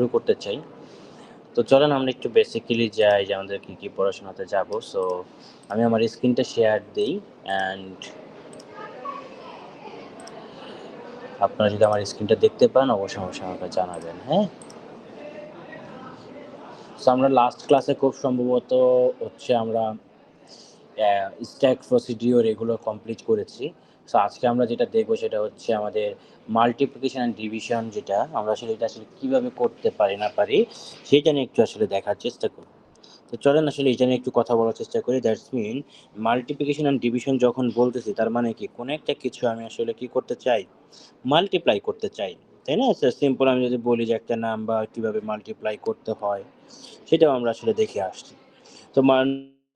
শুরু করতে চাই। তো চলেন আমরা একটু বেসিক্যালি যাই যে আমাদের কি পড়াশোনাতে যাব। সো আমি আমার স্ক্রিনটা শেয়ার দেই অ্যান্ড আপনারা যদি আমার স্ক্রিনটা দেখতে পান অবশ্যই আমাকে জানাবেন, হ্যাঁ? সো আমরা লাস্ট ক্লাসে খুব সম্ভবত আমরা স্ট্যাক প্রসিডিওর এগুলো কমপ্লিট করেছি। সো আজকে আমরা যেটা দেখব সেটা হচ্ছে আমাদের মাল্টিপ্লিকেশন অ্যান্ড ডিভিশন, যেটা আমরা এটা কীভাবে করতে পারি না পারি সেটা নিয়ে একটু দেখার চেষ্টা করব। তো চলেন এটা নিয়ে একটু কথা বলার চেষ্টা করি। That's mean multiplication and division যখন বলতেছি তার মানে কি, কোনো একটা কিছু আমি কি করতে চাই, মাল্টিপ্লাই করতে চাই, তাই না? সিম্পল আমি যদি বলি যে একটা নাম্বার কীভাবে মাল্টিপ্লাই করতে হয় সেটাও আমরা দেখে আসছি। তো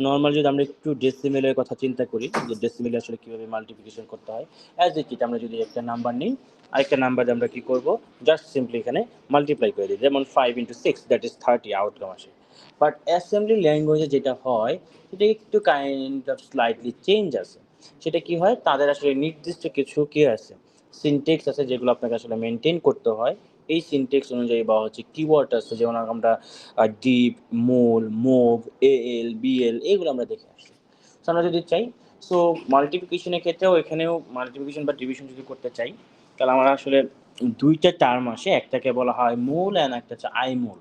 নরমাল যদি আমরা একটু ডেসিমেলের কথা চিন্তা করি যে ডেসিমেলে কীভাবে মাল্টিপ্লিকেশন করতে হয়, অ্যাজ ইট আমরা যদি একটা নাম্বার নিই আরেকটা নাম্বার দিয়ে আমরা কী করব, জাস্ট সিম্পলি এখানে মাল্টিপ্লাই করে দিই। যেমন 5 × 6 দ্যাট ইজ 30 আউটকাম আসে। বাট অ্যাসেম্বলি ল্যাঙ্গুয়েজে যেটা হয় সেটা একটু কাইন্ড অফ স্লাইটলি চেঞ্জ আছে। সেটা কি হয়, তাদের নির্দিষ্ট কিছু কি আছে, সিনটেক্স আছে যেগুলো আপনাকে মেনটেন করতে হয়। এই সিনটেক্স অনুযায়ী বা কিওয়ার্ড আছে, যেমন আমরা ডিপ, মোল, মুভ, এএল, বিএল এগুলো আমরা দেখে আসি। সো আমরা যদি চাই, সো মাল্টিপ্লিকেশনের ক্ষেত্রেও এখানেও মাল্টিপ্লিকেশন বা ডিভিশন যদি করতে চাই, তাহলে আমরা দুইটা টার্ম আসে, একটাকে বলা হয় মূল অ্যান্ড একটা হচ্ছে আইমূল।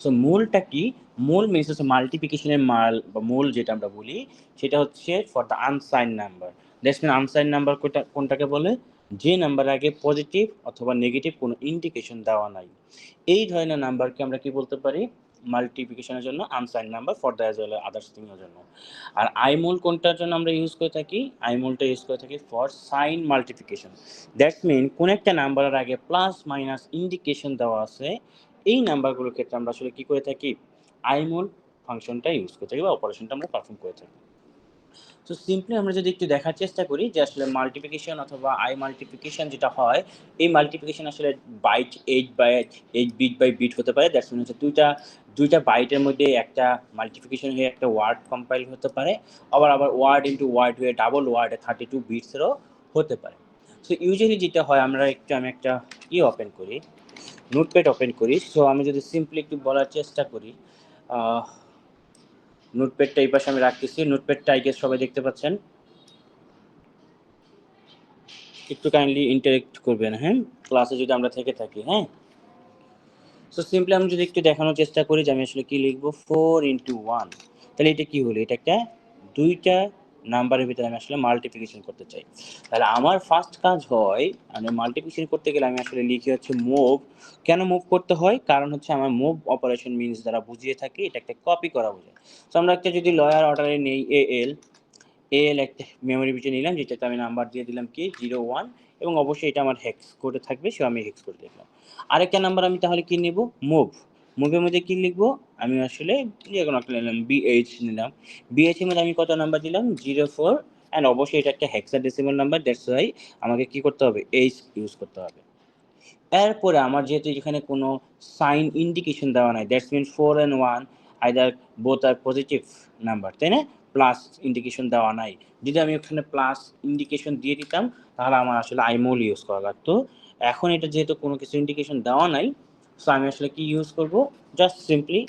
সো মূলটা কি? মূল মিনস হচ্ছে মাল্টিপ্লিকেশনের মাল বা মূল যেটা আমরা বলি সেটা হচ্ছে for the unsigned number. That's mean unsigned number কোনটাকে বলে? যে নাম্বারের আগে পজিটিভ অথবা নেগেটিভ কোনো ইন্ডিকেশন দেওয়া নাই, এই ধরনের নাম্বারকে আমরা কি বলতে পারি? মাল্টিপ্লিকেশনের জন্য unsigned number, for the as well others থিংয়ের জন্য। আর আইমূল কোনটার জন্য আমরা ইউজ করে থাকি? আইমূলটা ইউজ করে থাকি for sign multiplication. That's mean কোন একটা নাম্বারের আগে প্লাস মাইনাস ইন্ডিকেশন দেওয়া আছে, এই নাম্বারগুলোর ক্ষেত্রে আমরা কি করে থাকি? আইমূল ফাংশনটা ইউজ করে থাকি বা অপারেশনটা আমরা পারফর্ম করে থাকি। তো সিম্পলি আমরা যদি একটু দেখার চেষ্টা করি যে মাল্টিপ্লিকেশন অথবা আই মাল্টিপ্লিকেশন যেটা হয়, এই multiplication byte 8 bit by bit হতে পারে। দ্যাটস মিন হচ্ছে দুইটা বাইটের মধ্যে একটা মাল্টিপ্লিকেশন হয়ে একটা ওয়ার্ড কম্পাইল হতে পারে, আবার ওয়ার্ড ইনটু ওয়ার্ড হয়ে ডাবল ওয়ার্ডে 32 বিটসেরও হতে পারে। সো ইউজুয়ালি যেটা হয়, আমি একটা ওপেন করি, নোটপ্যাড ওপেন করি। সো আমি যদি সিম্পলি একটু বলার চেষ্টা করি, নোটপ্যাডটা এই পাশে আমি রাখতেছি। নোটপ্যাডটা আই গেস সবাই দেখতে পাচ্ছেন। একটু কাইন্ডলি ইন্টারেক্ট করবেন, হ্যাঁ, ক্লাসে যদি আমরা থেকে থাকি, হ্যাঁ। সো সিম্পলি আমি যদি একটু দেখানোর চেষ্টা করি যে আমি কি লিখবো, 4 × 1, তাহলে এটা কি হলো? এটা একটা দুইটা নাম্বারের ভিতরে আমি মাল্টিপ্লিকেশন করতে চাই। তাহলে আমার ফার্স্ট কাজ হয়, আমি মাল্টিপ্লিকেশন করতে গেলে আমি লিখি হচ্ছে মুভ। কেন মুভ করতে হয়? কারণ হচ্ছে আমার মুভ অপারেশন মিনস দ্বারা বুঝিয়ে থাকি এটা একটা কপি করা বোঝায়। সো আমরা একটা যদি লয়ার অর্ডারে নেই এল একটা মেমোরি ভিতরে নিলাম, যেটাতে আমি নাম্বার দিয়ে দিলাম কি 0, 1, এবং অবশ্যই এটা আমার হেক্স কোডে থাকবে, সো আমি হেক্স কোড দেখলাম। আরেকটা নাম্বার আমি তাহলে কি নেব? মুভ। মুভের মধ্যে কি লিখবো? আমি যে কোনো একটা নিলাম, বিএইচ নিলাম। বিএইচ এর মধ্যে আমি কত নাম্বার দিলাম? 04, অ্যান্ড অবশ্যই এটা একটা হেক্সাডেসিমাল নাম্বার, দ্যাটস ওয়াই আমাকে কি করতে হবে? এইচ ইউজ করতে হবে। এরপরে আমার যেহেতু এখানে কোনো সাইন ইন্ডিকেশন দেওয়া নাই, that's mean 4 and 1 either both are positive number, তাই না? প্লাস ইন্ডিকেশন দেওয়া নাই। যদি আমি ওখানে প্লাস ইন্ডিকেশন দিয়ে দিতাম তাহলে আমার আইমোল ইউজ করা লাগতো। এখন এটা যেহেতু কোনো কিছু ইন্ডিকেশন দেওয়া নাই, সো আমি কি ইউজ করব? জাস্ট সিম্পলি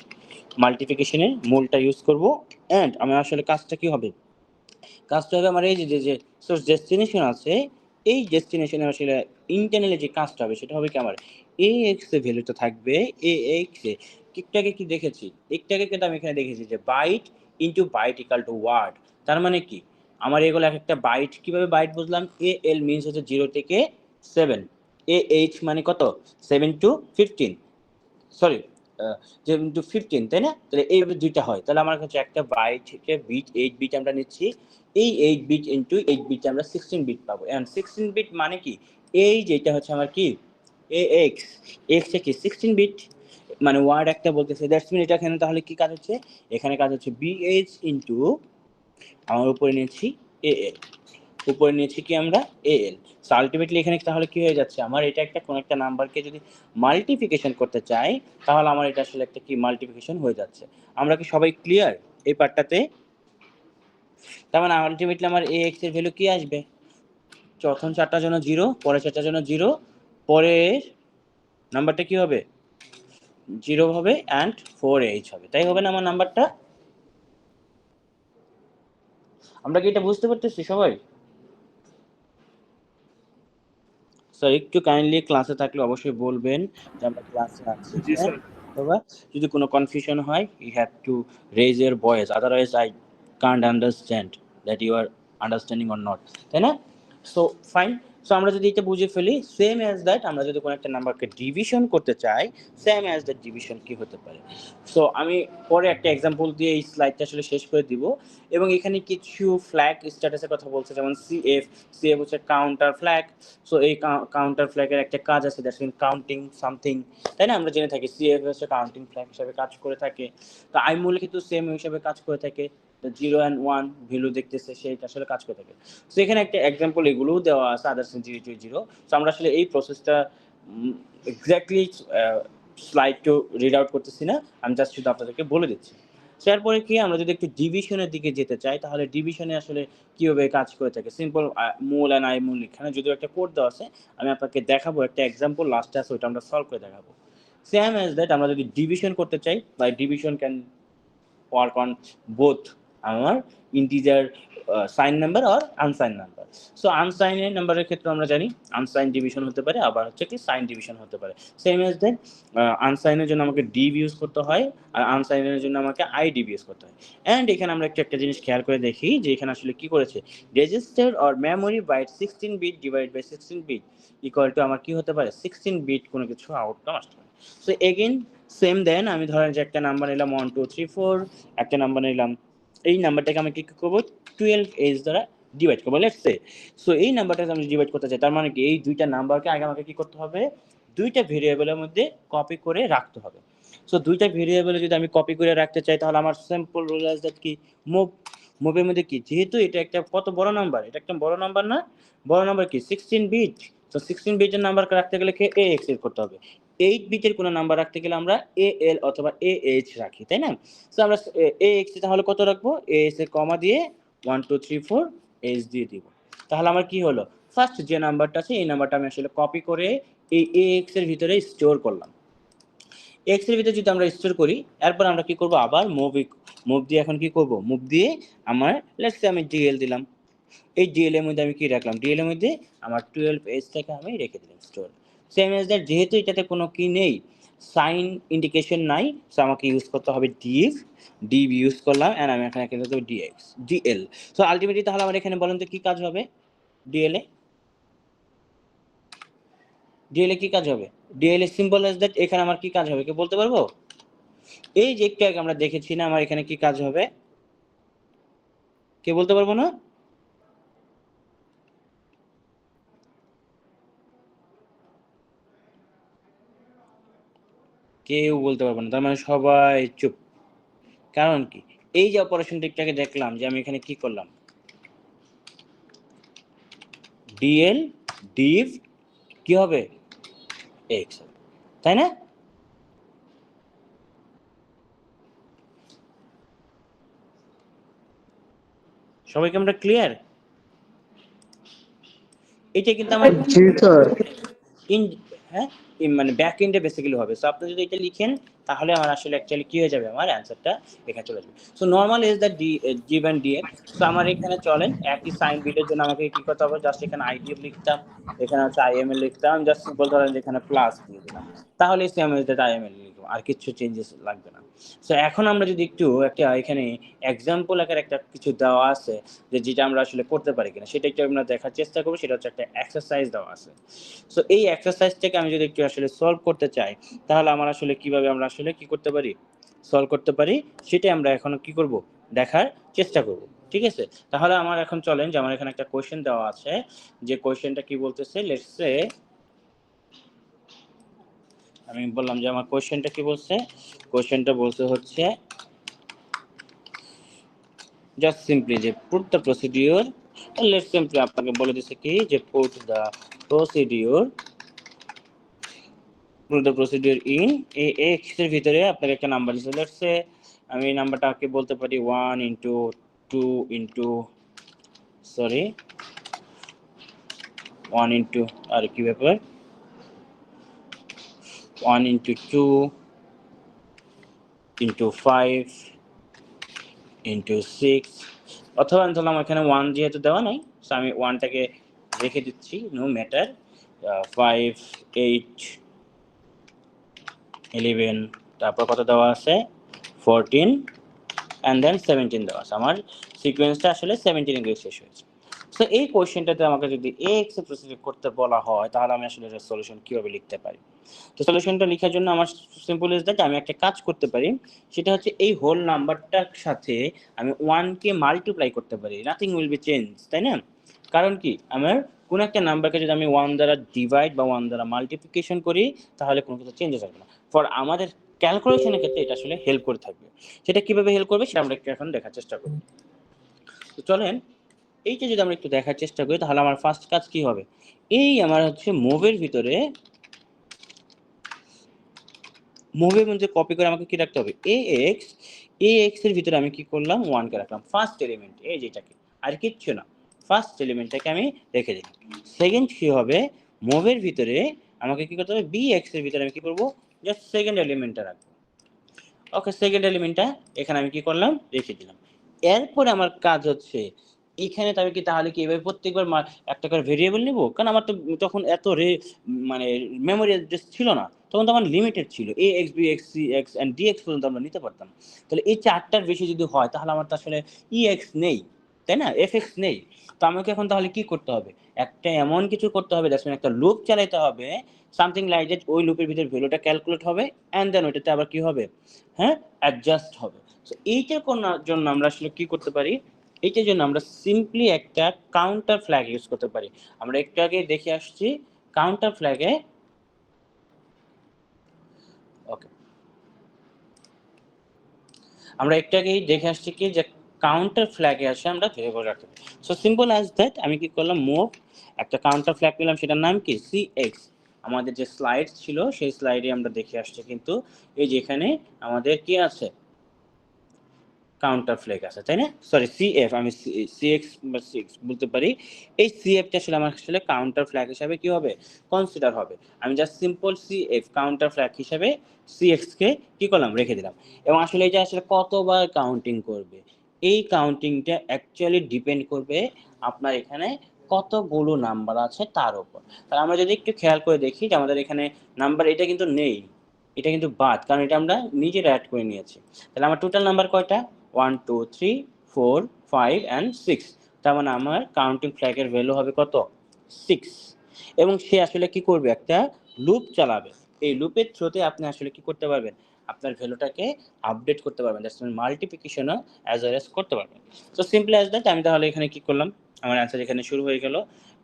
মাল্টিপ্লিকেশনে মূলটা ইউজ করব, অ্যান্ড আমার কাজটা কি হবে? কাজটা হবে আমার এই যে সোর্স ডেস্টিনেশন আছে, এই ডেস্টিনেশনে ইন্টারনালি যে কাজটা হবে সেটা হবে কি, আমার ax এর ভ্যালুটা থাকবে ax এ। একটাকে কি দেখেছি? একটাকে কিন্তু আমি এখানে দেখেছি যে byte into byte equal to word. তার মানে কি, আমার এগুলো একটা বাইট। কিভাবে বাইট বুঝলাম? al মিনস হচ্ছে 0 থেকে 7, ah মানে কত? 7 to 15, সরি, যেহেতু 15, তাই না? তাহলে এইভাবে দুইটা হয়। তাহলে আমার কাছে একটা বাইট থেকে বিট 8 বিট আমরা নিচ্ছি। এই 8 বিট ইনটু 8 বিট আমরা 16 বিট পাবো। এন্ড 16 বিট মানে কি? এই যেটা হচ্ছে আমার কি ax, x এ কি 16 বিট, মানে ওয়ার্ড একটা বলতেছে। দ্যাটস মিন এটা এখানে তাহলে কি কাজ হচ্ছে? এখানে কাজ হচ্ছে bh ইনটু আমার উপরে নিয়েছি al, উপরে নিয়েছি কি আমরা al। সো আলটিমেটলি এখানে তাহলে কি হয়ে যাচ্ছে, আমার এটা একটা কোন একটা নাম্বারকে যদি মাল্টিপ্লিকেশন করতে চাই তাহলে আমার এটা একটা কি মাল্টিপ্লিকেশন হয়ে যাচ্ছে। আমরা কি সবাই ক্লিয়ার এই পার্টটাতে? তার মানে আলটিমেটলি আমার ax এর ভ্যালু কি আসবে? প্রথম চারটার জন্য 0, পরের চারটার জন্য 0, পরের নাম্বারটা কি হবে? 0 হবে অ্যান্ড 4h হবে, তাই হবে না আমার নাম্বারটা? আমরা কি এটা বুঝতে পারতেছি সবাই? স্যার একটু কাইন্ডলি ক্লাসে থাকলে অবশ্যই বলবেন যে আমরা ক্লাসে আছি। জি হ্যাঁ স্যার। অথবা যদি কোনো কনফিউশন হয় you have to raise your voice, otherwise I can't understand that you are understanding or not, তাই না? So fine. সো আমরা যদি এটা বুঝে ফেলি সেম অ্যাজ দ্যাট, আমরা যদি কোনো একটা নাম্বারকে ডিভিশন করতে চাই সেম অ্যাজ দ্যাট ডিভিশন কি হতে পারে। সো আমি পরে একটা এক্সাম্পল দিয়ে এই স্লাইডটা আসলে শেষ করে দিব। এবং এখানে কিছু ফ্ল্যাগ স্ট্যাটাসের কথা বলছে, যেমন সিএফ। সিএফ হচ্ছে কাউন্টার ফ্ল্যাগ। সো এই কাউন্টার ফ্ল্যাগের একটা কাজ আছে, দ্যাটস মিন কাউন্টিং সামথিং, তাই না? আমরা জেনে থাকি সিএফ হচ্ছে কাউন্টিং ফ্ল্যাগ হিসাবে কাজ করে থাকে। তো আইমুল কিন্তু সেম হিসাবে কাজ করে থাকে, 0 অ্যান্ড 1 ভ্যালু দেখতেছে সেইটা আসলে কাজ করে থাকে। সো এখানে একটা এক্সাম্পল এগুলোও দেওয়া আছে, আদার্স 0 0 0। সো আমরা আসলে এই প্রসেসটা exactly slide to read out করতেছি না, আমি জাস্ট শুধু আপনাদেরকে বলে দিচ্ছি। তারপরে কি আমরা যদি একটু ডিভিশনের দিকে যেতে চাই তাহলে ডিভিশনে আসলে কিভাবে কাজ করে থাকে, সিম্পল মূল অ্যান্ড আই মূল এখানে যদিও একটা কোড দেওয়া আছে, আমি আপনাকে দেখাবো একটা এক্সাম্পল লাস্টে আছে, ওইটা আমরা সলভ করে দেখাবো। সেম অ্যাজ দ্যাট আমরা যদি ডিভিশন করতে চাই, বা division can work on both আমার ইন্টিজার সাইন নাম্বার আর আনসাইন নাম্বার। সো আনসাইনের নাম্বারের ক্ষেত্রে আমরা জানি আনসাইন ডিভিশন হতে পারে, আবার হচ্ছে কি সাইন ডিভিশন হতে পারে। সেম এজ দেন আনসাইনের জন্য আমাকে ডিভ ইউজ করতে হয়, আর আনসাইনের জন্য আমাকে আই ডিভ ইউজ করতে হয়। অ্যান্ড এখানে আমরা একটা জিনিস খেয়াল করে দেখি যে এখানে আসলে কি করেছে, register or memory byte 16 bit divide by 16 bit equal to আমার কি হতে পারে 16 বিট কোনো কিছু আউটকাম আসতে পারে। সো এগেইন সেম দেন আমি ধরেন যে একটা নাম্বার নিলাম 1 2 3 4, একটা নাম্বার নিলাম, এই নাম্বারটাকে আমি কি করবো 12h দ্বারা ডিভাইড করবো লেটস সে। সো এই নাম্বারটাকে আমি ডিভাইড করতে চাই, তার মানে কি এই দুইটা নাম্বারকে আগে আমাকে কি করতে হবে, দুইটা ভেরিয়েবলের মধ্যে কপি করে রাখতে হবে। সো দুইটা ভেরিয়েবলে যদি আমি কপি করে রাখতে চাই তাহলে আমার সিম্পল রুল ইজ দ্যাট কি মুভ, মুভের মধ্যে কি যেহেতু এটা একটা কত বড় নাম্বার, এটা একটা বড় নাম্বার না, বড় নাম্বার কি 16 বিট। তো 16 বিটের নাম্বারকে রাখতে গেলে কি AX এর করতে হবে, 8 বিটের কোনো নাম্বার রাখতে গেলে আমরা AL অথবা AH রাখি, তাই না? সো আমরা AX তাহলে কত রাখবো, AS এর কমা দিয়ে 1 2 3 4 H দিয়ে দিব। তাহলে আমার কি হলো, ফার্স্ট যে নাম্বারটা আছে এই নাম্বারটা আমি আসলে কপি করে এই AX এর ভিতরে স্টোর করলাম। এক্স এর ভিতরে যদি আমরা স্টোর করি, এরপর আমরা কি করব, আবার মুভ দিয়ে এখন কি করব, মুভ দিয়ে আমার লেটস সে আমি ডিএল দিলাম। এই ডিএল এর মধ্যে আমি কি রাখলাম, ডিএল এর মধ্যে আমার 12h থেকে আমি রেখে দিলাম স্টোর। সেম এজ দ্যাট যেহেতু এটাতে কোনো কি নেই, সাইন ইন্ডিকেশন নাই, সো আমাকে ইউজ করতে হবে ডিভ ইউজ করলাম, এন্ড আমি এখানে কিন্তু দেব ডিএল। সো আলটিমেটলি তাহলে আমার এখানে বলেন তো কি কাজ হবে, ডিএল এ কি কাজ হবে, ডিএল এ সিম্পল এজ দ্যাট এখানে আমার কি কাজ হবে কে বলতে পারবো? এই যে একটু আগে আমরা দেখেছি না আমার এখানে কি কাজ হবে, কে বলতে পারবো না? কেউ বলতে পারবো না, তার মানে সবাই চুপ। কারণ কি, এই যে অপারেশনটা একটু আগে দেখলাম যে আমি এখানে কি করলাম, ডিএল ডিভ কি হবে এক্স, তাই না? সবাইকে আমরা ক্লিয়ার? এটা কিন্তু আমার জি স্যার। ইন, হ্যাঁ মানে ব্যাক এন্ডে বেসিক্যালি হবে। সো আপনি যদি এটা লিখেন তাহলে আমার আসলে অ্যাকচুয়ালি কি হয়ে যাবে, আমার অ্যান্সারটা এখানে চলে যাবে। So normal is the div and DX. So আমার এখানে চলেন একই সাইন বিটের জন্য আমাকে কি করতে হবে, জাস্ট এখানে আইডিএফ লিখতাম, এখানে হচ্ছে আইএমএল লিখতাম, জাস্ট সিম্পল ধরেন যেখানে প্লাস দিয়ে দিলাম, তাহলে সেম ইজ দ্যাট আইএমএল লিখবো, আর কিছু চেঞ্জেস লাগবে না। সো এখন আমরা যদি একটু একটা এখানে এক্সাম্পল আকার একটা কিছু দেওয়া আছে যে যেটা আমরা আসলে করতে পারি কিনা সেটা একটু আমরা দেখার চেষ্টা করবো, সেটা হচ্ছে একটা এক্সারসাইজ দেওয়া আছে। সো এই এক্সারসাইজটাকে আমি যদি একটু আসলে সলভ করতে চাই তাহলে আমার আসলে কিভাবে আমরা আসলে কি করতে পারি, সলভ করতে পারি, সেটাই আমরা এখন কি করব, দেখার চেষ্টা করব। ঠিক আছে, তাহলে আমার এখন চলেন যে আমার এখানে একটা কোশ্চেন দেওয়া আছে, যে কোশ্চেনটা কি বলতেছে, লেটস সে আমি বললাম যে আমার কোশ্চেনটা কি বলছে, কোশ্চেনটা বলতে হচ্ছে জাস্ট সিম্পলি যে put the procedure, let's simply আপনাকে বলে দিছে কি যে put the procedure, the procedure in x এর ভিতরে আপনাকে একটা নাম্বার দিছে, লেটস সে আমি এই নাম্বারটাকে বলতে পারি 1 ইনটু 2 ইনটু সরি 1 ইনটু আর কি ব্যাপার 1 ইনটু 2 ইন্টু 5 ইন্টু 6, অথবা আমি ধরলাম এখানে 1 যেহেতু দেওয়া নাই, সো আমি 1টাকে রেখে দিচ্ছি, নো ম্যাটার। 5 8 11, তারপর কত দেওয়া আছে 14 অ্যান্ড দেন 17 দেওয়া আছে। আমার সিকোয়েন্সটা আসলে 17 দিয়ে শেষ হয়েছে। সো এই কোয়েশ্চেনটাতে আমাকে যদি এক্স এ প্রসিডিউর করতে বলা হয়, তাহলে আমি আসলে এর সলিউশন কিভাবে লিখতে পারি? তো সলিউশনটা লেখার জন্য আমার সিম্পল ইজ দ্যাট আমি একটা কাজ করতে পারি, সেটা হচ্ছে এই হোল নাম্বারটার সাথে আমি 1 কে মাল্টিপ্লাই করতে পারি, নাথিং উইল বি চেঞ্জ, তাই না? কারণ কি, আমার কোন একটা নাম্বারকে যদি আমি 1 দ্বারা ডিভাইড বা 1 দ্বারা মাল্টিপ্লিকেশন করি, তাহলে কোনো কিছু চেঞ্জেস হবে না। ফর আমাদের ক্যালকুলেশনের ক্ষেত্রে এটা আসলে হেল্প করে থাকবে। সেটা কিভাবে হেল্প করবে সেটা আমরা একটু এখন দেখার চেষ্টা করি। তো চলেন এইটা যদি আমরা একটু দেখার চেষ্টা করি, তাহলে আমার ফার্স্ট কাজ কি হবে, এই আমার হচ্ছে মুভের ভিতরে, মুভের মধ্যে কপি করে আমাকে কি রাখতে হবে, এক্স এর ভিতরে আমি কি করলাম 1 কে রাখলাম ফার্স্ট এলিমেন্ট, এই যেটাকে, আর কিচ্ছু না, ফার্স্ট এলিমেন্টটাকে আমি রেখে দিলাম। সেকেন্ড কি হবে, মুভের ভিতরে আমাকে কি করতে হবে, এক্স এর ভিতরে আমি কি করব, জাস্ট সেকেন্ড এলিমেন্টটা রাখবো। ওকে, সেকেন্ড এলিমেন্টটা এখানে আমি কি করলাম, রেখে দিলাম। এরপরে আমার কাজ হচ্ছে এখানে তবে কি, তাহলে কি এভাবে প্রত্যেকবার একটা করে ভেরিয়েবল নিব, কারণ আমার তো তখন এত মানে মেমোরি অ্যাড্রেস ছিল না, তখন তো আমার লিমিটেড ছিল, A X B X C X and D X পর্যন্ত আমরা নিতে পারতাম। তাহলে এই 4টার বেশি যদি হয়, তাহলে আমার তো আসলে ই এক্স নেই, তাই না, এফ এক্স নেই। তো আমাকে এখন তাহলে কি করতে হবে, একটা এমন কিছু করতে হবে, দ্যাটস মিন একটা লুপ চালাতে হবে, সামথিং লাইক দ্যাট, ওই লুপের ভিতরে ভ্যালুটা ক্যালকুলেট হবে অ্যান্ড দেন ওইটাতে আবার কি হবে, হ্যাঁ, অ্যাডজাস্ট হবে। সো এইটা করার জন্য আমরা আসলে কি করতে পারি, এইটার জন্য আমরা সিম্পলি একটা কাউন্টার ফ্ল্যাগ ইউজ করতে পারি। আমরা একটু আগে দেখে আসছি কাউন্টার ফ্ল্যাগে, ওকে, আমরা একটু আগেই দেখে আসছি কি যে কাউন্টার ফ্ল্যাগে আসে আমরা ভেরিয়েবল রাখতে পারি। সো সিম্পল অ্যাজ দ্যাট, আমি কি করলাম, মুভ একটা কাউন্টার ফ্ল্যাগ নিলাম, সেটার নাম কি সি এক্স। আমাদের যে স্লাইড ছিল সেই স্লাইডে আমরা দেখে আসছি, কিন্তু এই যে এখানে আমাদের কি আছে, কাউন্টার ফ্ল্যাগ আছে, তাই না, সরি সিএফ, আমি সিএক্স বা সিক্স বলতে পারি। এই সিএফটা আসলে আমার আসলে কাউন্টার ফ্ল্যাগ হিসাবে কি হবে, কনসিডার হবে। আমি just simple CF counter flag হিসাবে সিএক্স কে কি করলাম, রেখে দিলাম। এবং আসলে এটা আসলে কতবার কাউন্টিং করবে, এই কাউন্টিংটা অ্যাকচুয়ালি ডিপেন্ড করবে আপনার এখানে কতগুলো নাম্বার আছে তার উপর। তাহলে আমরা যদি একটু খেয়াল করে দেখি যে আমাদের এখানে নাম্বার এটা কিন্তু নেই, এটা কিন্তু বাদ, কারণ এটা আমরা নিজেরা অ্যাড করে নিয়েছি। তাহলে আমার টোটাল নাম্বার কয়টা, 1 2 3 4 5 অ্যান্ড 6। তার মানে আমার কাউন্টিং ফ্ল্যাগের ভ্যালু হবে কত, 6। এবং সে আসলে কি করবে, একটা লুপ চালাবে। এই লুপের থ্রুতে আপনি আসলে কি করতে পারবেন, আপনার ভ্যালুটাকে আপডেট করতে পারবেন, দ্যাটস মিন মাল্টিপ্লিকেশনও অ্যাজ ওয়েল অ্যাজ করতে পারবেন। সো সিম্পল অ্যাজ দ্যাট, আমি তাহলে এখানে কি করলাম, আমার অ্যান্সার এখানে শুরু হয়ে গেল।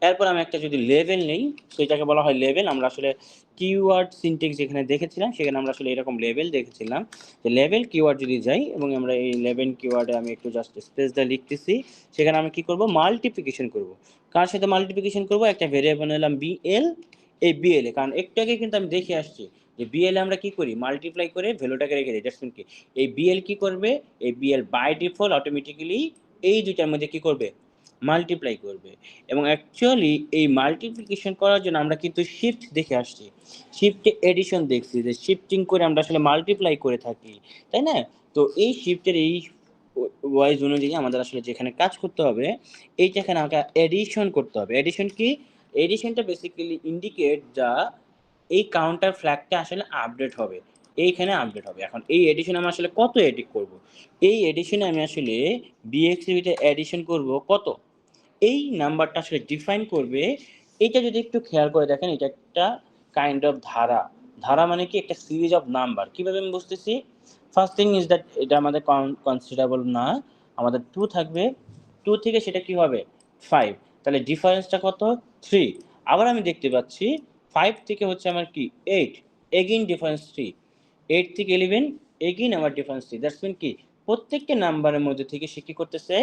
এরপর আমি একটা যদি লেভেল নেই, সেটাকে বলা হয় লেভেল। আমরা আসলে কিওয়ার্ড সিনট্যাক্স যেখানে দেখেছিলাম, সেখানে আমরা আসলে এরকম লেভেল দেখেছিলাম। তো লেভেল কিওয়ার্ড যদি যাই এবং আমরা এই লেভেল কিওয়ার্ডে আমি একটু জাস্ট স্পেস দিয়ে লিখতেছি, সেখানে আমি কি করব, মাল্টিপ্লিকেশন করব। কার সাথে মাল্টিপ্লিকেশন করব, একটা ভেরিয়েবল নিলাম বিএল, এই বিএল এ, কারণ একটু আগে কিন্তু আমি দেখে আসছি যে বিএল আমরা কি করি, মাল্টিপ্লাই করে ভ্যালুটাকে রেখে দিই। দ্যাটস মিন কি, এই বিএল কি করবে, এই বিএল বাই ডিফল্ট অটোমেটিক্যালি এই দুইটার মধ্যে কি করবে, মাল্টিপ্লাই করবে। এবং অ্যাকচুয়ালি এই মাল্টিপ্লিকেশন করার জন্য আমরা কিন্তু শিফট দেখে আসছি, শিফটে এডিশন দেখছি, যে শিফটিং করে আমরা আসলে মাল্টিপ্লাই করে থাকি, তাই না? তো এই শিফটের এই ওয়াইজ অনুযায়ী আমাদের আসলে যেখানে কাজ করতে হবে, এইটা এখানে আমাকে এডিশন করতে হবে। এডিশন কি, এডিশনটা বেসিক্যালি ইন্ডিকেট যা এই কাউন্টার ফ্ল্যাগটা আসলে আপডেট হবে, এইখানে আপডেট হবে। এখন এই এডিশন আমি আসলে কত এডিট করব, এই এডিশনে আমি আসলে বিএক্স এর ভিতরে এডিশন করব কত, এই নাম্বারটা আসলে ডিফাইন করবে। এইটা যদি একটু খেয়াল করে দেখেন, এটা একটা কাইন্ড অফ ধারা। ধারা মানে কি, একটা সিরিজ অফ নাম্বার। কিভাবে আমি বুঝতেছি, ফার্স্ট থিং ইজ দ্যাট এটা আমাদের কনসিডারেবল না, আমাদের 2 থাকবে, 2 থেকে সেটা কি হবে 5, তাহলে ডিফারেন্সটা কত 3। আবার আমি দেখতে পাচ্ছি 5 থেকে হচ্ছে আমার কি 8, এগেইন ডিফারেন্স 3, 8 থেকে 11, এগেইন আমার ডিফারেন্স 3। দ্যাটস মিন কি, প্রত্যেকটা নাম্বারের মধ্যে থেকে সে কি করতেছে,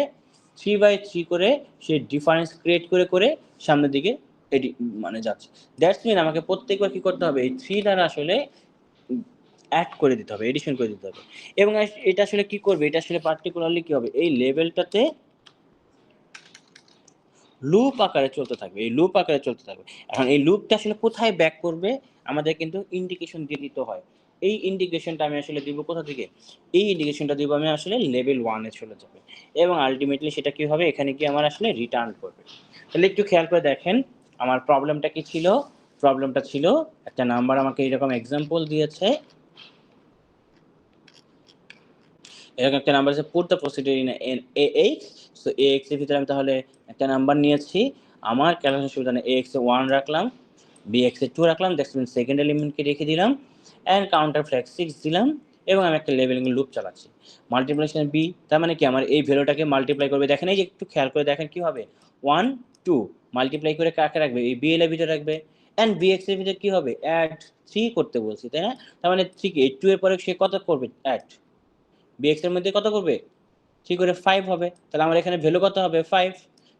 3/3 করে সে ডিফারেন্স ক্রিয়েট করে করে সামনের দিকে এডি মানে যাচ্ছে। দ্যাটস মিন আমাকে প্রত্যেকবার কি করতে হবে, এই 3 দ্বারা আসলে অ্যাড করে দিতে হবে, এডিশন করে দিতে হবে। এবং এটা আসলে কি করবে, এটা আসলে পার্টিকুলারলি কি হবে, এই লেভেলটাতে লুপ আকারে চলতে থাকবে, এই লুপ আকারে চলতে থাকবে। এখন এই লুপটা আসলে কোথায় ব্যাক করবে, আমাদের কিন্তু ইন্ডিকেশন দিয়ে দিতে হয়। এই ইন্ডিকেশনটা আমি আসলে দিব কোথা থেকে, এই ইন্ডিকেশনটা দিব আমি আসলে লেভেল 1 এ চলে যাবে এবং আলটিমেটলি সেটা কি হবে, এখানে কি আমার আসলে রিটার্ন করবে। তাহলে একটু খেয়াল করে দেখেন আমার প্রবলেমটা কি ছিল। প্রবলেমটা ছিল একটা নাম্বার আমাকে এরকম এক্সাম্পল দিয়েছে, এরকম একটা নাম্বার আছে put the procedure in ax। So ax এর ভিতরে আমি তাহলে একটা নাম্বার নিয়েছি, আমার ক্যালকুলেশন সুবিধা ax এ 1 রাখলাম, bx এ 2 রাখলাম, দ্যাটস মিন সেকেন্ড এলিমেন্টকে রেখে দিলাম এন্ড কাউন্টার ফ্ল্যাগ 6 দিলাম এবং আমি একটা লেভেলিং লুপ চালাচ্ছি। মাল্টিপ্লিকেশন b, তার মানে কি আমার এই ভ্যালুটাকে মাল্টিপ্লাই করবে। দেখেন এই যে একটু খেয়াল করে দেখেন কি হবে, 1 2 মাল্টিপ্লাই করে কাকে রাখবে, এই bl এর ভিতরে রাখবে এন্ড bx এর ভিতরে কি হবে, অ্যাড 3 করতে বলছি তাই না। তার মানে 3 কে 2 এর পরে সে কত করবে, অ্যাড bx এর মধ্যে কত করবে 3 করে 5 হবে, তাহলে আমার এখানে ভ্যালু কত হবে 5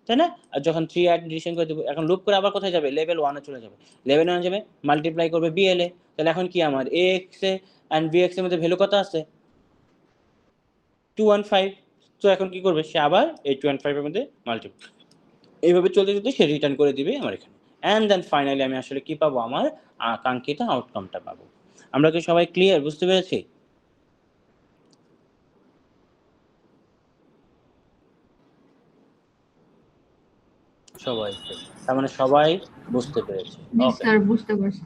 তাই না। আর যখন 3 অ্যাডিশন করে দেব, এখন লুপ করে আবার কোথায় যাবে, লেভেল 1 এ চলে যাবে, লেভেল 1 এ যাবে মাল্টিপ্লাই করবে bl এ। তাহলে এখন কি আমার ax এ এন্ড bx এর মধ্যে ভ্যালু কত আছে 215। তো এখন কি করবে, সে আবার এই 215 এর মধ্যে মাল্টিপ্লাই, এইভাবে চলতে চলতে সে রিটার্ন করে দিবে আমার এখানে এন্ড দেন ফাইনালি আমি আসলে কি পাবো, আমার আকাঙ্ক্ষিত আউটকামটা পাবো। আমরা কি সবাই ক্লিয়ার, বুঝতে পেরেছি সবাই? তার মানে সবাই বুঝতে পেরেছে। জি ওকে স্যার, বুঝতে পারছি।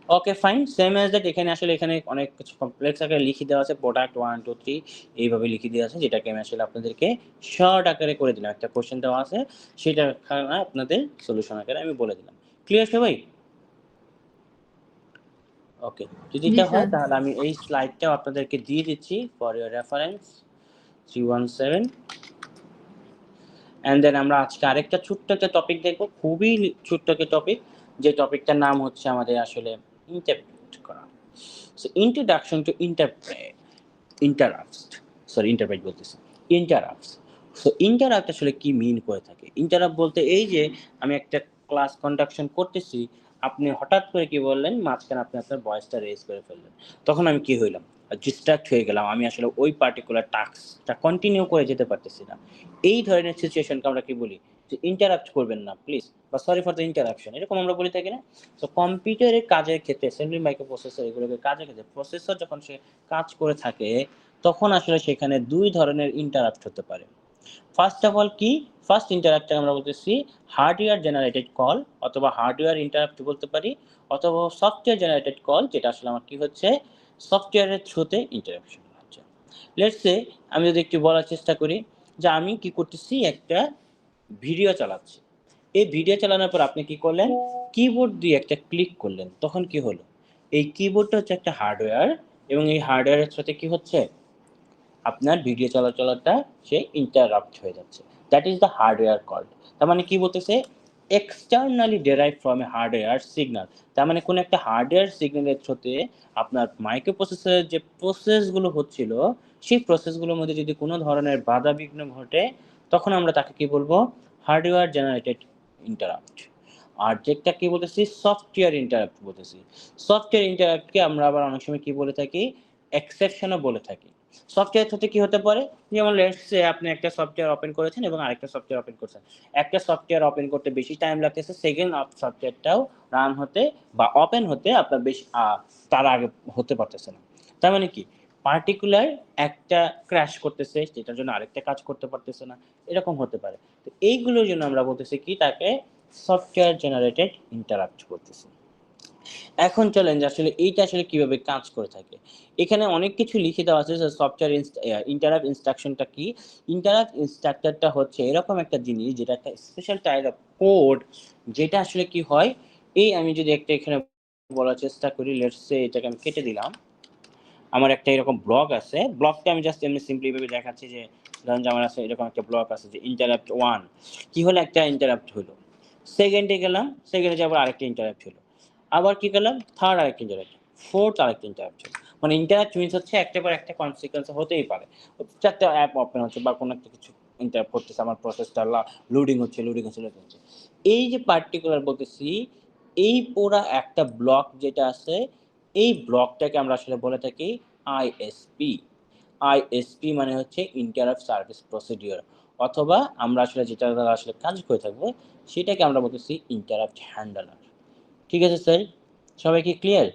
Okay fine, same as that এখানে আসলে এখানে অনেক কিছু কমপ্লেক্স আকারে লিখে দেওয়া আছে, প্রোডাক্ট 1 2 3 এইভাবে লিখে দেওয়া আছে, যেটাকে আমি আসলে আপনাদেরকে শর্ট আকারে করে দিলাম। একটা কোশ্চেন দেওয়া আছে, সেটা আপনাদের সলিউশন আকারে আমি বলে দিলাম। ক্লিয়ার সবাই? ওকে, যদি জি এটা হয় স্যার। তাহলে আমি এই স্লাইডটাও আপনাদেরকে দিয়ে দিচ্ছি for your reference 317। And then আমরা আজকে আরেকটা ছোট্ট একটা টপিক দেখব, খুবই ছোট্ট একটা টপিক, যে টপিকটার নাম হচ্ছে আমাদের আসলে ইন্টারপ্রেট করা। সো ইন্ট্রোডাকশন টু ইন্টারপ্রেট বলতেছি, ইন্টারাপ্টস। সো ইন্টারাপ্ট আসলে কি মিন করে থাকে, ইন্টারাপ্ট বলতে এই যে আমি একটা ক্লাস কন্ডাকশন করতেছি, আপনি হঠাৎ করে কি বললেন, মাঝখানে আপনি আপনার ভয়েসটা রেজ করে ফেললেন, তখন আমি কি হইলাম, ডিস্ট্রাক্ট হয়ে গেলাম, আমি আসলে ওই পার্টিকুলার টাস্কটা কন্টিনিউ করে যেতে পারতেছি না। এই ধরনের সিচুয়েশনকে আমরা কি বলি, যে ইন্টারাপ্ট করবেন না প্লিজ, বা সরি ফর দ্য ইন্টারাপশন, এরকম আমরা বলে থাকি না। তো কম্পিউটারের কাজের ক্ষেত্রে অ্যাসেম্বলি মাইক্রো প্রসেসর এগুলোকে কাজের ক্ষেত্রে প্রসেসর যখন সে কাজ করে থাকে, তখন আসলে সেখানে দুই ধরনের ইন্টারাপ্ট হতে পারে। ফার্স্ট অফ অল কি, ফার্স্ট ইন্টারাপ্টটা আমরা বলতেছি হার্ডওয়্যার জেনারেটেড কল, অথবা হার্ডওয়্যার ইন্টারাপ্ট বলতে পারি, অথবা সফটওয়্যার জেনারেটেড কল, যেটা আসলে আমার কি হচ্ছে, সফটওয়্যারের থ্রুতে ইন্টারাপশন হচ্ছে। লেটস সে আমি যদি একটু বলার চেষ্টা করি, যে আমি কি করতেছি, একটা ভিডিও চালাচ্ছি, এই ভিডিও চালানোর পর আপনি কি করলেন, কিবোর্ড দিয়ে একটা ক্লিক করলেন, তখন কি হলো, এই কিবোর্ডটা হচ্ছে একটা হার্ডওয়্যার এবং এই হার্ডওয়্যারের সাথে কি হচ্ছে, আপনার ভিডিও চলাচলটা সে ইন্টারাপ্ট হয়ে যাচ্ছে, that is the hardware call. তার মানে কি বলতেছে, externally derive from a hardware signal, তার মানে কোনো একটা হার্ডওয়্যার সিগন্যালের থ্রুতে আপনার মাইক্রো প্রসেসরের যে প্রসেসগুলো হচ্ছিল, সেই প্রসেসগুলোর মধ্যে যদি কোনো ধরনের বাধা বিঘ্ন ঘটে, তখন আমরা তাকে কি বলবো, হার্ডওয়্যার জেনারেটেড ইন্টারাপ্ট। আর যেটা কি বলতেছি, সফটওয়্যার ইন্টারাপ্ট বলতেছি। সফটওয়্যার ইন্টারাপ্টকে আমরা আবার অনেক সময় কি বলে থাকি, এক্সেপশনও বলে থাকি। সফটওয়্যার হতে কি হতে পারে, যেমন লেটস সে আপনি একটা সফটওয়্যার ওপেন করেছেন এবং আরেকটা সফটওয়্যার ওপেন করছেন, একটা সফটওয়্যার ওপেন করতে বেশি টাইম লাগতেছে, সেকেন্ড সফটওয়্যারটাও রান হতে বা ওপেন হতে আপনার বেশি তার আগে হতে পারতেছে না। তার মানে কি, পার্টিকুলার একটা ক্র্যাশ করতেছে, যেটার জন্য আরেকটা কাজ করতে পারতেছে না, এরকম হতে পারে। তো এইগুলোর জন্য আমরা বলতেছি কি, তাকে সফটওয়্যার জেনারেটেড ইন্টারাপ্ট করতেছি। এখন চলেন যে আসলে এইটা আসলে কিভাবে কাজ করে থাকে। এখানে অনেক কিছু লিখে দেওয়া আছে যে সফটওয়্যার ইন্টারাপ্ট ইনস্ট্রাকশনটা কি। ইন্টারাপ্ট ইনস্ট্রাক্টরটা হচ্ছে এরকম একটা জিনিস, যেটা একটা স্পেশাল টাইপ অফ কোড, যেটা আসলে কি হয়, এই আমি যদি একটা এখানে বলার চেষ্টা করি, লেটস সে এটাকে আমি কেটে দিলাম, আমার একটা এরকম ব্লক আছে, ব্লকটা আমি জাস্ট এমনি সিম্পলি ভাবে দেখাচ্ছি, যে ধরুন যে আমার আছে এরকম একটা ব্লক আছে, যে ইন্টারাপ্ট 1 কি হলো, একটা ইন্টারাপ্ট হলো, সেকেন্ডে গেলাম, সেকেন্ডে যাবার আরেকটা ইন্টারাপ্ট হলো, আবার কি করলাম, থার্ড আরেকটা ইন্টারাপ্ট, ফোর্থ আরেকটা ইন্টারাপ্ট হলো। মানে ইন্টারাপ্ট মিন্স হচ্ছে একটার পর একটা কনসিকোয়েন্স হতেই পারে, চারটা অ্যাপ ওপেন হচ্ছে বা কোনো একটা কিছু ইন্টারাপ্ট করতেছে, আমার প্রসেসটা লোডিং হচ্ছে, লোডিং হচ্ছে। এই যে পার্টিকুলার বলতেছি, এই পুরা একটা ব্লক যেটা আছে, এই ব্লকটাকে আমরা আসলে বলে থাকি আইএসপি। আইএসপি মানে হচ্ছে ইন্টারাপ্ট সার্ভিস প্রসিডিউর, অথবা আমরা আসলে যেটা দ্বারা আসলে কাজ করে থাকবো, সেটাকে আমরা বলতেছি ইন্টারাপ্ট হ্যান্ডলার। ঠিক আছে স্যার, সবাই কি ক্লিয়ার?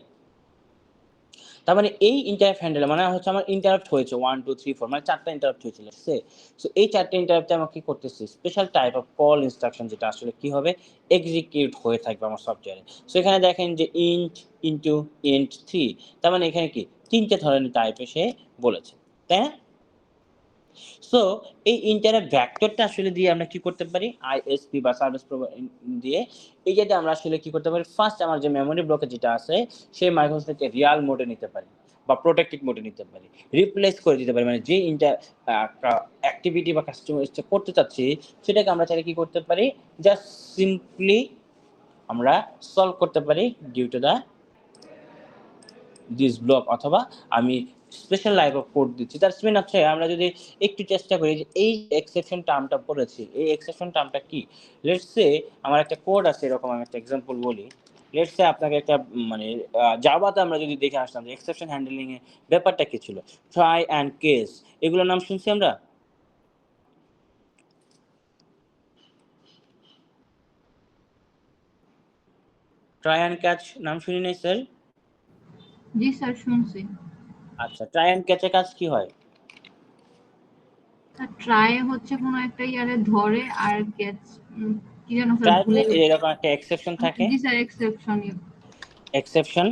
তার মানে এই ইন্টারাপ্ট হ্যান্ডেল মানে হচ্ছে আমার ইন্টারাপ্ট হয়েছে 1 2 3 4 মানে 4টা ইন্টারাপ্ট হয়েছিল সে সো এই 4টা ইন্টারাপ্টে আমি কি করতেছি special type of call instruction যেটা আসলে কি হবে এক্সিকিউট হয়ে থাকবে আমার সফটওয়্যারে সো এখানে দেখেন যে ইন্ট ইনটু ইন্ট 3 তার মানে এখানে কি তিনটে ধরনের টাইপ এসে বলেছে তাই না সো এই ইন্টারাপ্ট ভেক্টরটা আসলে দিয়ে আমরা কি করতে পারি আইএসপি বা সার্ভিস প্রোভাইডার দিয়ে এই যেটা আমরা আসলে কি করতে পারি ফার্স্ট আমার যে মেমরি ব্লকে যেটা আছে সেই মাইক্রোসফটকে রিয়াল মোডে নিতে পারি বা প্রোটেক্টেড মোডে নিতে পারি রিপ্লেস করে দিতে পারি মানে যে অ্যাক্টিভিটি বা কাস্টমার করতে চাচ্ছি সেটাকে আমরা চাইলে কি করতে পারি জাস্ট সিম্পলি আমরা সলভ করতে পারি due to the this block অথবা আমি স্পেশাল লাইভ অফ কোড দিচ্ছি তার মিন হচ্ছে আমরা যদি একটু চেষ্টা করি যে এই এক্সেপশন টার্মটা পড়েছি এই এক্সেপশন টার্মটা কি লেটস সে আমার একটা কোড আছে এরকম আমি একটা এক্সাম্পল বলি লেটস সে আপনাকে একটা মানে জাভাতে আমরা যদি দেখে আসলাম যে এক্সেপশন হ্যান্ডলিং এর ব্যাপারটা কি ছিল ট্রাই অ্যান্ড কেস এগুলোর নাম শুনছি আমরা ট্রাই অ্যান্ড ক্যাচ নাম শুনি নাই স্যার জি স্যার শুনছি আচ্ছা ট্রাই অ্যান্ড ক্যাচের কাজ কি হয় ট্রাই হচ্ছে কোন একটা ইয়ারে ধরে আর ক্যাচ কি জানো স্যার ট্রাই ভুলে গেছি এরকম একটা এক্সেপশন থাকে জি স্যার এক্সেপশন এক্সেপশন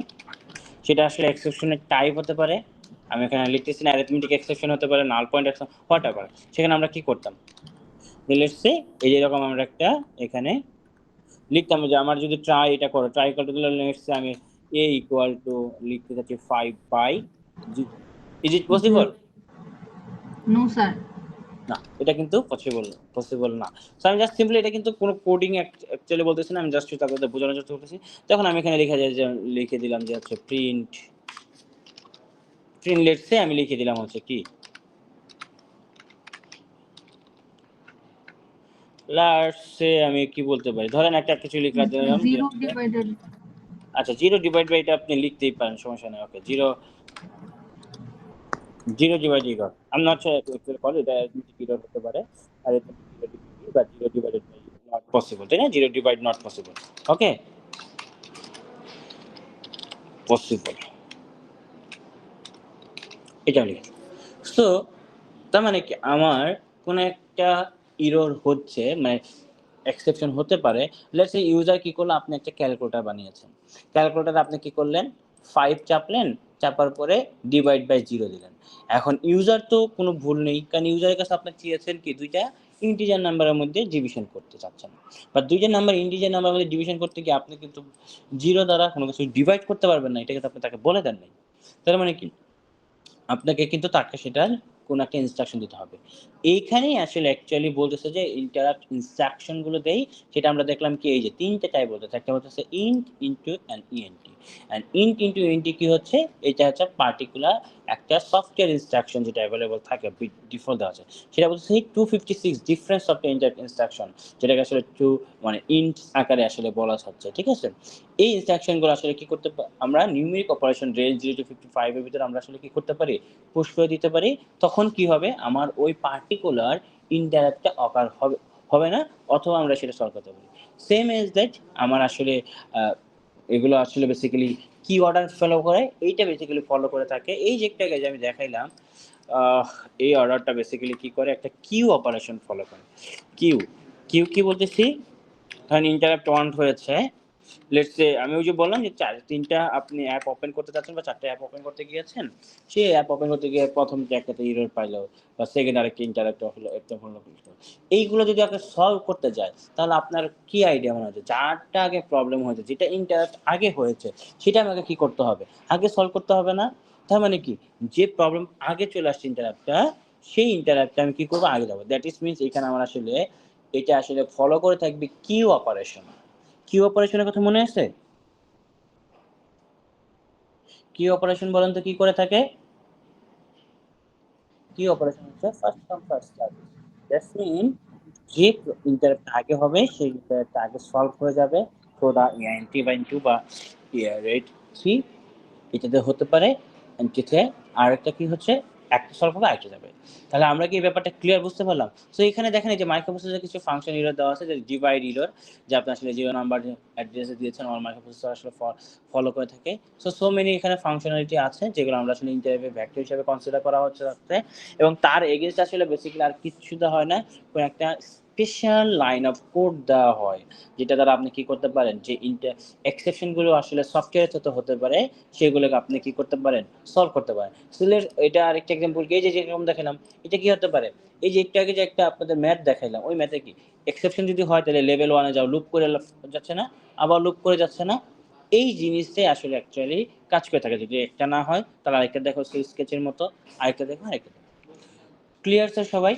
সেটা আসলে এক্সেপশনের টাইপ হতে পারে আমি এখানে লিখতেছি না অ্যারিথমেটিক এক্সেপশন হতে পারে নাল পয়েন্ট এক্সেপশন হোয়াটএভার সেখানে আমরা কি করতাম লেটস সে এই যে এরকম আমরা একটা এখানে লিখতাম যে আমার যদি ট্রাই এটা করো ট্রাই করতে দিলে লেটস সে আমি a ইকুয়াল টু লিখতে যাচ্ছি 5 by is it possible no sir না এটা কিন্তু পসিবল না সো আমি জাস্ট সিম্পলি এটা কিন্তু কোনো কোডিং অ্যাকচুয়ালি বলতেছি না আমি জাস্ট তাদের বোঝানোর চেষ্টা করতেছি তখন আমি এখানে লিখে দিলাম যে হচ্ছে প্রিন্ট লেটস সে আমি লিখে দিলাম হচ্ছে কি লেটস সে আমি কি বলতে পারি ধরেন একটা কিছু লিখে দিলাম জিরো ডিভাইডেড আচ্ছা জিরো ডিভাইড বাই এটা আপনি লিখতেই পারেন সমস্যা নেই ওকে জিরো ডিভাইড ইগর আমি নট কল এটা ইগর হতে পারে আর এটা বা zero divided by not possible তাই না zero divide not possible okay possible এটা লিখে সো তার মানে কি আমার কোন একটা এরর হচ্ছে মানে এক্সেপশন হতে পারে লেটস সে ইউজার কি করলো আপনি একটা ক্যালকুলেটর বানিয়েছেন ক্যালকুলেটর আপনি কি করলেন 5 চাপলেন চাপার পরে ডিভাইড বাই 0 দিলেন এখন ইউজার তো কোনো ভুল নেই কারণ ইউজারের কাছে আপনি চেয়েছেন কি দুইটা ইন্টিজার নাম্বারের মধ্যে ডিভিশন করতে চাচ্ছেন বা দুইটা নাম্বার ইন্টিজার নাম্বারের মধ্যে ডিভিশন করতে গিয়ে আপনি কিন্তু 0 দ্বারা কোনো কিছু ডিভাইড করতে পারবেন না এটা কিন্তু আপনি তাকে বলে দেন নাই তার মানে কি আপনাকে কিন্তু তাকে সেটার কোন একটা ইনস্ট্রাকশন দিতে হবে এইখানেই আসলে অ্যাকচুয়ালি বলতেছে যে ইন্টারাপ্ট ইনস্ট্রাকশন গুলো দেই সেটা আমরা দেখলাম কি এই যে তিনটে টাইপ বলতেছে একটা হচ্ছে ইন্ট ইনটু এন্ড ইএনটি এন্ড ইন্ট ইনটু ইএনটি কি হচ্ছে এটা হচ্ছে পার্টিকুলার একটা সফটওয়্যার ইনস্ট্রাকশন যেটা अवेलेबल থাকে ডিফল্ট দেওয়া আছে সেটা বলছে 256 ডিফারেন্ট সফটওয়্যার ইনস্ট্রাকশন যেটাকে আসলে টু মানে ইন্ট আকারে আসলে বলা হচ্ছে ঠিক আছে এই ইনস্ট্রাকশনগুলো আসলে কি করতে আমরা নিউমেরিক অপারেশন রেঞ্জ 0 টু 55 এর ভিতরে আমরা আসলে কি করতে পারি পুশ করে দিতে পারি তখন কি হবে আমার ওই পার্টিকুলার ইনডাইরেক্টটা অকার হবে না অথবা আমরা সেটা সলভ করতে পারি সেম এজ দ্যাট আমার আসলে এগুলো আসলে বেসিক্যালি কি অর্ডার ফলো করে এইটা বেসিক্যালি ফলো করে থাকে এই যে একটা যে আমি দেখাইলাম এই অর্ডারটা বেসিক্যালি কি করে একটা কিউ অপারেশন ফলো করে কিউ কিউ কি বলতেছি ধরেন ইন্টারাপ্ট ওয়ান হয়েছে লেটস সে আমি ওই যে বললাম যে তিনটা আপনি অ্যাপ ওপেন করতে চাচ্ছেন বা চারটা অ্যাপ ওপেন করতে গিয়েছেন সেই অ্যাপ ওপেন করতে গিয়ে প্রথম যে একটা এরর পাইলো বা সেকেন্ড আরেকটা ইন্টারাপ্ট হলো একদম হলো এইগুলো যদি আপনি সলভ করতে যায় তাহলে আপনার কি আইডিয়া মনে হচ্ছে যারটা আগে প্রবলেম হয়েছে যেটা ইন্টারাপ্ট আগে হয়েছে সেটা আমাকে কি করতে হবে আগে সলভ করতে হবে না তার মানে কি যে প্রবলেম আগে চলে আসছে ইন্টারাপ্টটা সেই ইন্টারাপ্টটা আমি কি করবো আগে যাবো দ্যাট ইজ মিনস এখানে আমার আসলে এটা আসলে ফলো করে থাকবে কিউ অপারেশন কিউ অপারেশনের কথা মনে আছে কিউ অপারেশন বলেন তো কি করে থাকে কিউ অপারেশন হচ্ছে first come first serve that's mean যে ইন্টারাপ্ট আগে হবে সেই ইন্টারাপ্ট আগে সলভ হয়ে যাবে তো দা এনটি বাই 2 বা রেট 3 এটাতে হতে পারে এনটিতে আর একটা কি হচ্ছে একটা সলভ হবে আরেকটা যাবে। তাহলে আমরা কি এই ব্যাপারটা ক্লিয়ার বুঝতে পারলাম? সো এখানে দেখেন এই যে মাইক্রোপ্রসেসরে কিছু ফাংশন এরর দেওয়া আছে, যে ডিভাইড এরর, যে আপনি আসলে 0 নাম্বার অ্যাড্রেসে দিয়েছেন, আমার মাইক্রোপ্রসেসর আসলে ফলো করে থাকে। সো মেনি এখানে ফাংশনালিটি আছে যেগুলো আমরা আসলে ইন্টারভেক্টর ভেক্টর হিসেবে কনসিডার করা হচ্ছে এবং তার এগেইনস্ট আসলে বেসিক্যালি আর কিচ্ছু দেওয়া হয় না, কোনো একটা স্পেশাল লাইন অফ কোড দেওয়া হয়, যেটা দ্বারা আপনি কি করতে পারেন, যে এক্সেপশন গুলো আসলে সফটওয়্যারের সাথে হতে পারে, সেগুলোকে আপনি কি করতে পারেন, সলভ করতে পারেন। সিলের এটা আরেকটা এক্সাম্পল কি, এই যে যেরকম দেখালাম, এটা কি হতে পারে, এই যে একটু আগে যে একটা আপনাদের ম্যাথ দেখাইলাম, ওই ম্যাথে কি এক্সেপশন যদি হয় তাহলে লেভেল 1 এ যাও, লুপ করে যাচ্ছে না, আবার লুপ করে যাচ্ছে না, এই জিনিসটাই আসলে অ্যাকচুয়ালি কাজ করে থাকে। যদি একটা না হয় তাহলে আরেকটা দেখো স্কেচের মতো, আরেকটা দেখো, আরেকটা দেখো। ক্লিয়ার স্যার সবাই?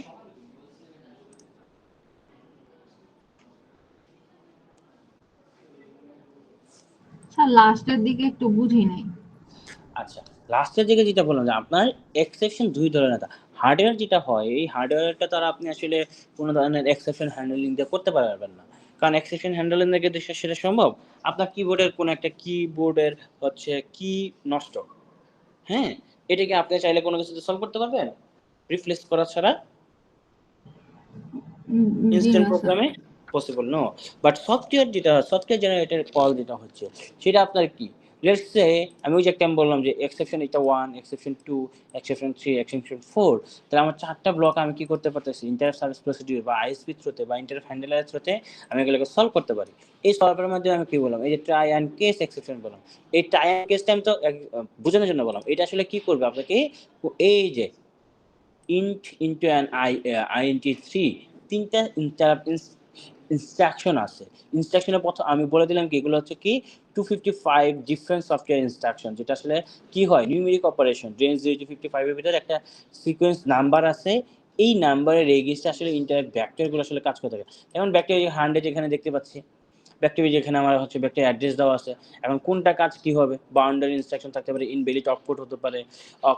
স্যার লাস্টের দিকে একটু বুঝি নাই। আচ্ছা, লাস্টের দিকে যেটা বললাম যে আপনার এক্সেপশন দুই ধরনের, হার্ডওয়্যার যেটা হয়, এই হার্ডওয়্যারটা তারা আপনি আসলে কোনো ধরনের এক্সেপশন হ্যান্ডলিং দিয়ে করতে পারবেন না, কারণ এক্সেপশন হ্যান্ডলিং দিয়ে সেটা সম্ভব আপনার কিবোর্ডের কোনো একটা কিবোর্ডের হচ্ছে কি নষ্ট, হ্যাঁ, এটাকে আপনি চাইলে কোনো কিছুতে সলভ করতে পারবেন রিপ্লেস করা ছাড়া জি ইনস্ট্যান্ট না স্যার। প্রোগ্রামে possible no. But software generated call যেটা হচ্ছে, সেটা আপনার কি, লেটস সে আমি ওই যে একটা বললাম যে এক্সেপশন এটা 1, এক্সেপশন 2, এক্সেপশন 3, এক্সেপশন 4, তাহলে আমার 4টা ব্লক আমি কি করতে পারতেছি, ইন্টারাপ্ট সার্ভিস প্রসিডিউর বা আইএসপি থ্রুতে বা ইন্টারাপ্ট হ্যান্ডলারের থ্রুতে আমি এগুলোকে সলভ করতে পারি। এই সলভের মাধ্যমে আমি কি বললাম, এই যে ট্রাই অ্যান্ড কেস এক্সেপশন বললাম, এই ট্রাই অ্যান্ড কেসটা আমি তো বোঝানোর জন্য বললাম, এটা আসলে কি করবে আপনাকে, এই যে int into an int3 তিনটা ইনস্ট্রাকশন আছে। ইনস্ট্রাকশনের প্রথম আমি বলে দিলাম কি, এগুলো হচ্ছে কি 255 ডিফারেন্ট সফটওয়্যার ইনস্ট্রাকশন, যেটা আসলে কি হয়, নিউমেরিক অপারেশন, রেঞ্জ 0 to 55 এর ভিতরে একটা সিকোয়েন্স নাম্বার আছে, এই নাম্বারের রেজিস্টার আসলে ইন্টারাপ্ট ভেক্টরগুলো আসলে কাজ করে থাকে। যেমন ভেক্টর 100 এখানে দেখতে পাচ্ছি, ভেক্টর যেখানে আমার হচ্ছে ভেক্টর অ্যাড্রেস দেওয়া আছে, এখন কোনটা কাজ কি হবে, বাউন্ডারি ইনস্ট্রাকশন থাকতে পারে, ইনভ্যালিড আউটপুট হতে পারে,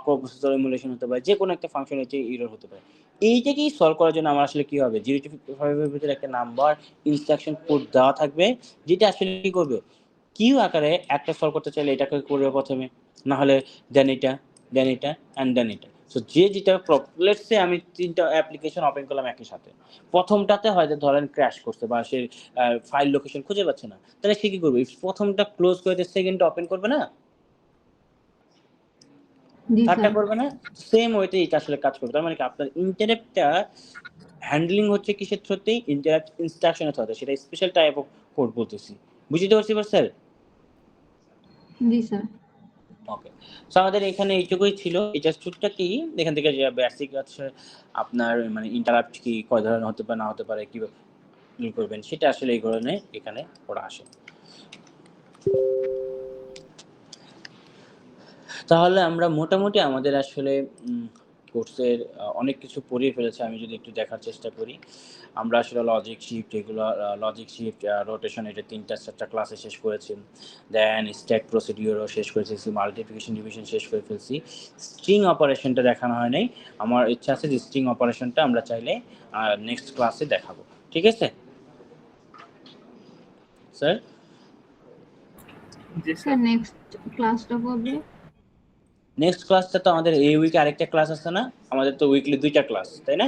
প্রসেসর ইমুলেশন হতে পারে, যে কোনো একটা ফাংশন হচ্ছে এরর হতে পারে। এইটাকেই সলভ করার জন্য আমার আসলে কি হবে, 0 to 55 এর ভিতরে একটা নাম্বার ইনস্ট্রাকশন কোড দেওয়া থাকবে, যেটা আসলে কি করবে, কিউ আকারে একটা সলভ করতে চাইলে এটাকে করবে প্রথমে, না হলে দেন এটা, দেন এটা অ্যান্ড দেন এটা। সো যে যেটা লেটস সে আমি 3টা অ্যাপ্লিকেশন ওপেন করলাম একই সাথে, প্রথমটাতে হয়তো ধরেন ক্র্যাশ করছে বা সে ফাইল লোকেশন খুঁজে পাচ্ছে না, তাহলে সে কি করবে, প্রথমটা ক্লোজ করে দিয়ে সেকেন্ডটা ওপেন করবে না, জি থার্ডটা স্যার। করবে না, সেম ওয়েতে এটা আসলে কাজ করবে। তার মানে কি আপনার ইন্টারাপ্টটা হ্যান্ডলিং হচ্ছে কিসের থ্রুতেই, ইন্টারাপ্ট ইনস্ট্রাকশনের থ্রুতে, সেটা স্পেশাল টাইপ অফ কোড বলতেছি, বুঝতে পারছি স্যার? জি স্যার। ওকে, সো আমাদের এখানে এইটুকুই ছিল, এটা ছোট্ট কি এখান থেকে যে বেসিক আছে আপনার, মানে ইন্টারাপ্ট কি কয় ধরনের হতে পারে না হতে পারে, কিভাবে করবেন, সেটা আসলে এই কারণে এখানে পড়া আসে। তাহলে আমরা মোটামুটি আমাদের আসলে কোর্সের অনেক কিছু পড়িয়ে ফেলেছি। আমি যদি একটু দেখার চেষ্টা করি, আমরা আসলে লজিক শিফট এগুলো, লজিক শিফট, রোটেশন, এটা 3টা ক্লাসে শেষ করেছি। দেন স্ট্যাক প্রসিডিউরও শেষ করেছি, মাল্টিপ্লিকেশন ডিভিশন শেষ করে ফেলছি। স্ট্রিং অপারেশনটা দেখানো হয় নাই, আমার ইচ্ছা আছে যে স্ট্রিং অপারেশনটা আমরা চাইলে নেক্সট ক্লাসে দেখাবো, ঠিক আছে স্যার? স্যার নেক্সট ক্লাসটা কবে? নেক্সট ক্লাসটা তো আমাদের এই উইকে আরেকটা ক্লাস আছে না, আমাদের তো উইকলি 2টা ক্লাস, তাই না?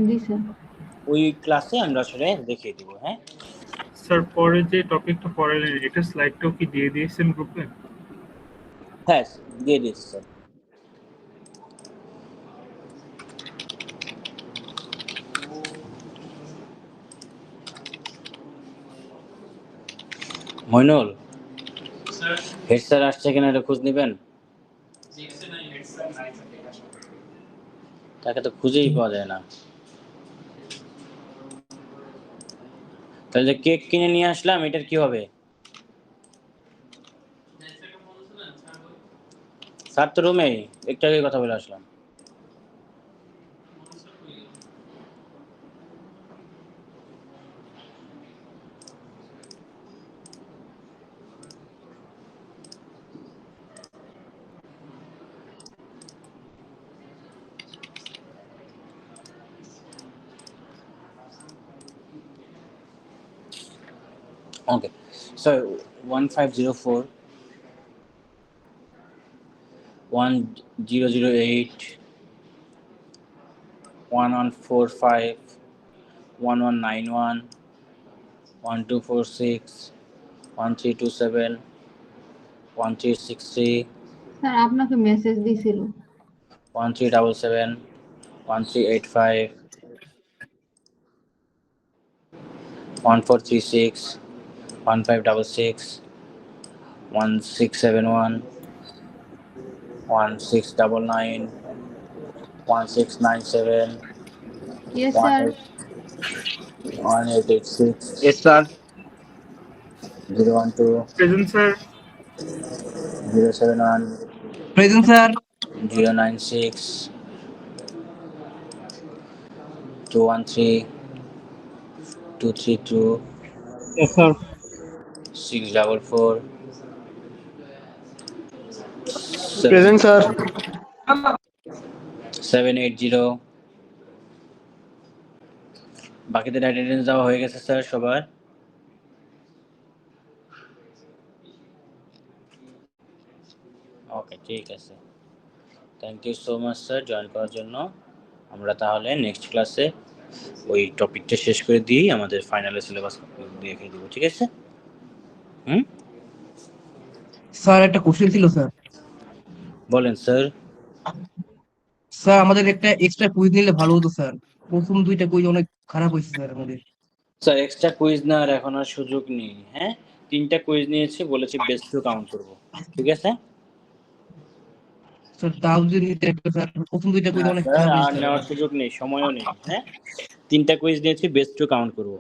জি স্যার। ওই ক্লাসে আমরা আসলে দেখিয়ে দিব। হ্যাঁ স্যার, পরে যে টপিকটা পড়ালেন এটা স্লাইডটাও কি দিয়ে দিয়েছেন গ্রুপে? হ্যাঁ দিয়ে দিয়েছি স্যার। মইনুল, হেড স্যার আসছে কিনা এটা খোঁজ নেবেন, তাকে তো খুঁজেই পাওয়া যায় না। তাহলে কেক কিনে নিয়ে আসলাম, এটার কি হবে? স্যার তো রুমে, একটু আগে কথা বলে আসলাম। ওকে, so 1504 1008 1145 1191 1246 1327 1363 স্যার আপনাকে মেসেজ দিছিল 1377 1385 1436 1566 1671 1699 1697 yes sir 1886 Yes, sir. 012 present sir 071 Present, sir. 096 213 232 Yes, sir. 644 Present, sir. 780 বাকিদের অ্যাটেন্ডেন্স দেওয়া হয়ে গেছে স্যার সবার ওকে ঠিক আছে thank you so much sir join করার জন্য আমরা তাহলে নেক্সট ক্লাসে ওই টপিকটা শেষ করে দিয়েই আমাদের ফাইনালের সিলেবাস দেখে দিব ঠিক আছে স্যার একটা কোশ্চেন ছিল স্যার বলেন স্যার স্যার আমাদের একটা এক্সট্রা কুইজ নিলে ভালো হতো স্যার প্রথম দুইটা কুইজ অনেক খারাপ হয়েছে স্যার আমাদের স্যার এক্সট্রা কুইজ নেওয়ার এখন আর সুযোগ নেই হ্যাঁ 3টা কুইজ নিয়েছি বলেছি বেস্ট টু কাউন্ট করব ঠিক আছে স্যার তাও যদি নিতে একটা স্যার প্রথম দুইটা কুইজ অনেক স্যার খারাপ আর হয়েছে নেওয়ার সুযোগ নেই সময়ও নেই হ্যাঁ 3টা কুইজ নিয়েছি বেস্ট টু কাউন্ট করব